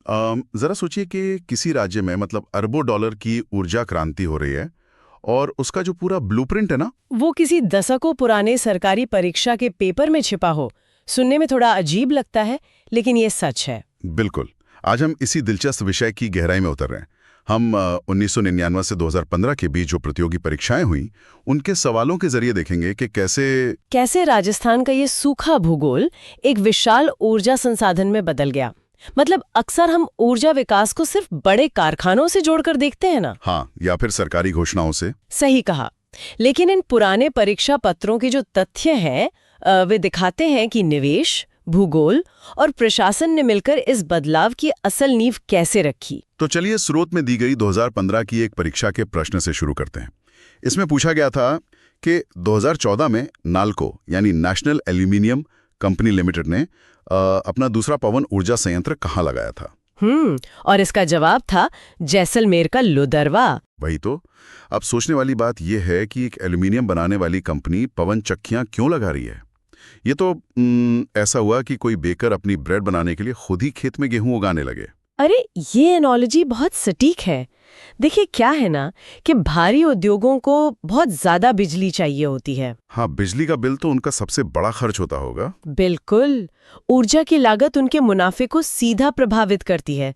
जरा सोचिए कि किसी राज्य में मतलब अरबों डॉलर की ऊर्जा क्रांति हो रही है और उसका जो पूरा ब्लूप्रिंट है ना। वो किसी दशकों पुराने सरकारी परीक्षा के पेपर में छिपा हो। सुनने में थोड़ा अजीब लगता है, लेकिन ये सच है। बिल्कुल। आज हम इसी दिलचस्प विषय की गहराई में उतर रहे हैं। हम 1999 से 2015 के बीच जो प्रतियोगी परीक्षाएं हुई, उनके सवालों के जरिए देखेंगे कि कैसे राजस्थान का ये सूखा भूगोल एक विशाल ऊर्जा संसाधन में बदल गया। मतलब अक्सर हम ऊर्जा विकास को सिर्फ बड़े कारखानों से जोड़कर देखते हैं ना। हाँ, या फिर सरकारी घोषणाओं से। सही कहा। लेकिन इन पुराने परीक्षा पत्रों के जो तथ्य हैं वे दिखाते हैं कि निवेश, भूगोल और प्रशासन ने मिलकर इस बदलाव की असल नींव कैसे रखी। तो चलिए स्रोत में दी गई 2015 की एक परीक्षा के प्रश्न से शुरू करते हैं। इसमें पूछा गया था कि 2014 में नाल्को यानी नेशनल एल्यूमिनियम कंपनी लिमिटेड ने अपना दूसरा पवन ऊर्जा संयंत्र कहाँ लगाया था। और इसका जवाब था जैसलमेर का लुदरवा। वही तो। अब सोचने वाली बात यह है कि एक एल्यूमिनियम बनाने वाली कंपनी पवन चक्कियां क्यों लगा रही है। ये तो ऐसा हुआ कि कोई बेकर अपनी ब्रेड बनाने के लिए खुद ही खेत में गेहूं उगाने लगे। अरे ये एनोलॉजी बहुत सटीक है। देखिए क्या है ना कि भारी उद्योगों को बहुत ज्यादा बिजली चाहिए होती है। हाँ, बिजली का बिल तो उनका सबसे बड़ा खर्च होता होगा। बिल्कुल। ऊर्जा की लागत उनके मुनाफे को सीधा प्रभावित करती है।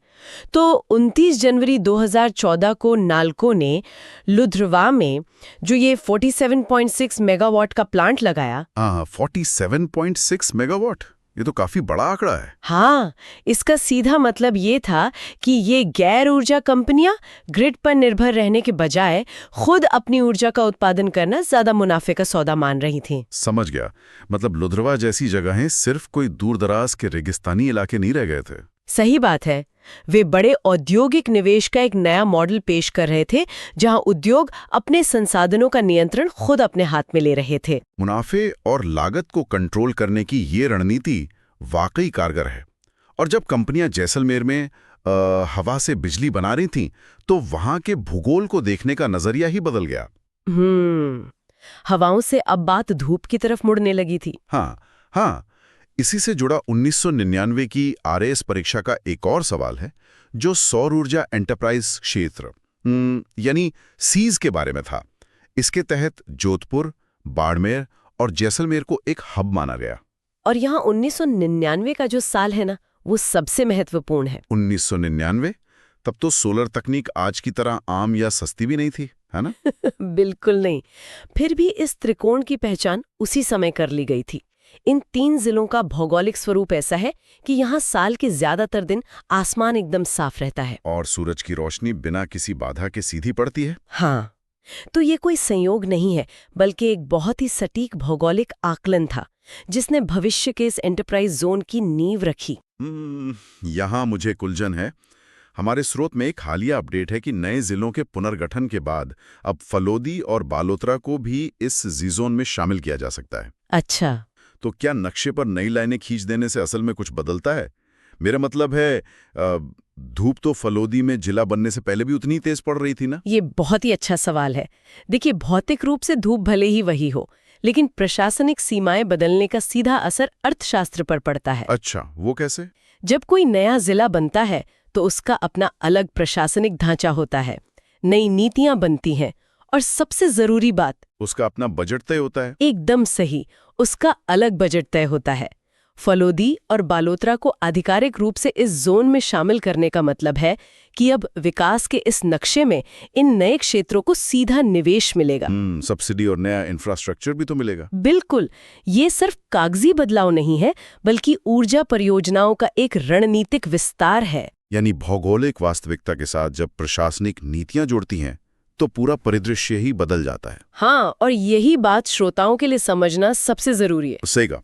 तो 29 जनवरी 2014 को नाल्को ने लुधरवा में जो ये 47.6 मेगावाट का प्लांट लगाया। हाँ, 47.6 मेगावाट, ये तो काफी बड़ा आंकड़ा है। हाँ, इसका सीधा मतलब ये था कि ये गैर ऊर्जा कंपनियां ग्रिड पर निर्भर रहने के बजाय खुद अपनी ऊर्जा का उत्पादन करना ज्यादा मुनाफे का सौदा मान रही थीं। समझ गया। मतलब लुधरवा जैसी जगहें सिर्फ कोई दूरदराज के रेगिस्तानी इलाके नहीं रह गए थे। सही बात है। वे बड़े औद्योगिक निवेश का एक नया मॉडल पेश कर रहे थे, जहां उद्योग अपने संसाधनों का नियंत्रण खुद अपने हाथ में ले रहे थे। मुनाफे और लागत को कंट्रोल करने की ये रणनीति वाकई कारगर है। और जब कंपनियां जैसलमेर में हवा से बिजली बना रही थीं, तो वहां के भूगोल को देखने का नजरिया ही बदल गया। हवाओं से अब बात धूप की तरफ मुड़ने लगी थी। हाँ, इसी से जुड़ा 1999 की आरएएस परीक्षा का एक और सवाल है, जो सौर ऊर्जा एंटरप्राइज क्षेत्र यानी सीज के बारे में था। इसके तहत जोधपुर, बाड़मेर और जैसलमेर को एक हब माना गया। और यहाँ 1999 का जो साल है ना, वो सबसे महत्वपूर्ण है। 1999? तब तो सोलर तकनीक आज की तरह आम या सस्ती भी नहीं थी, है ना? बिल्कुल नहीं। फिर भी इस त्रिकोण की पहचान उसी समय कर ली गई थी। इन 3 जिलों का भौगोलिक स्वरूप ऐसा है कि यहाँ साल के ज्यादातर दिन आसमान एकदम साफ रहता है और सूरज की रोशनी बिना किसी बाधा के सीधी पड़ती है। हाँ, तो ये कोई संयोग नहीं है, बल्कि एक बहुत ही सटीक भौगोलिक आकलन था, जिसने भविष्य के इस एंटरप्राइज जोन की नींव रखी। यहाँ मुझे कुलझन है। हमारे स्रोत में एक हालिया अपडेट है कि नए जिलों के पुनर्गठन के बाद अब फलोदी और बालोतरा को भी इस जी जोन में शामिल किया जा सकता है। अच्छा, तो क्या नक्शे पर नई लाइनें खींच देने से असल में कुछ बदलता है? मेरा मतलब है, धूप तो फलोदी में जिला बनने से पहले भी उतनी तेज पड़ रही थी ना? ये बहुत ही अच्छा सवाल है। देखिए, भौतिक रूप से धूप भले ही वही हो, लेकिन प्रशासनिक सीमाएं बदलने का सीधा असर अर्थशास्त्र पर पड़ता है। अच्छा, वो कैसे? जब कोई नया जिला बनता है तो उसका अपना अलग प्रशासनिक ढांचा होता है, नई नीतियां बनती हैं और सबसे जरूरी बात, उसका अपना बजट तय होता है। एकदम सही, उसका अलग बजट तय होता है। फलोदी और बालोतरा को आधिकारिक रूप से इस जोन में शामिल करने का मतलब है कि अब विकास के इस नक्शे में इन नए क्षेत्रों को सीधा निवेश मिलेगा। सब्सिडी और नया इंफ्रास्ट्रक्चर भी तो मिलेगा। बिल्कुल। ये सिर्फ कागजी बदलाव नहीं है, बल्कि ऊर्जा परियोजनाओं का एक रणनीतिक विस्तार है। यानी भौगोलिक वास्तविकता के साथ जब प्रशासनिक नीतियां जुड़ती हैं, तो पूरा परिदृश्य ही बदल जाता है। हाँ, और यही बात श्रोताओं के लिए समझना सबसे जरूरी है। सही कहा।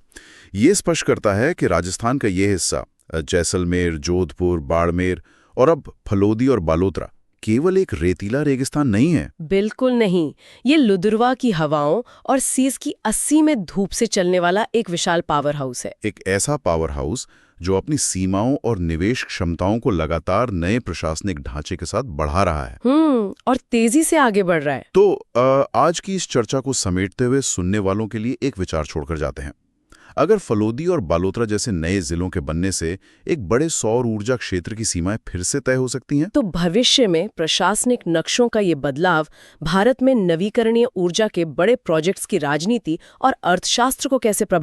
ये स्पष्ट करता है कि राजस्थान का ये हिस्सा, जैसलमेर, जोधपुर, बाड़मेर और अब फलोदी और बालोतरा, केवल एक रेतीला रेगिस्तान नहीं है। बिल्कुल नहीं। ये लुधरवा की हवाओं और सीज की 80 में धूप से चलने वाला एक विशाल पावर हाउस है। एक ऐसा पावर हाउस जो अपनी सीमाओं और निवेश क्षमताओं को लगातार नए प्रशासनिक ढांचे के साथ बढ़ा रहा है। और तेजी से आगे बढ़ रहा है। तो आज की इस चर्चा को समेटते हुए सुनने वालों के लिए एक विचार छोड़कर जाते हैं। अगर फलोदी और बालोतरा जैसे नए जिलों के बनने से एक बड़े सौर ऊर्जा क्षेत्र की सीमाएं फिर से तय हो सकती हैं? तो भविष्य में प्रशासनिक नक्शों का ये बदलाव भारत में नवीकरणीय ऊर्जा के बड़े प्रोजेक्ट्स की राजनीति और अर्थशास्त्र को कैसे प्रभावित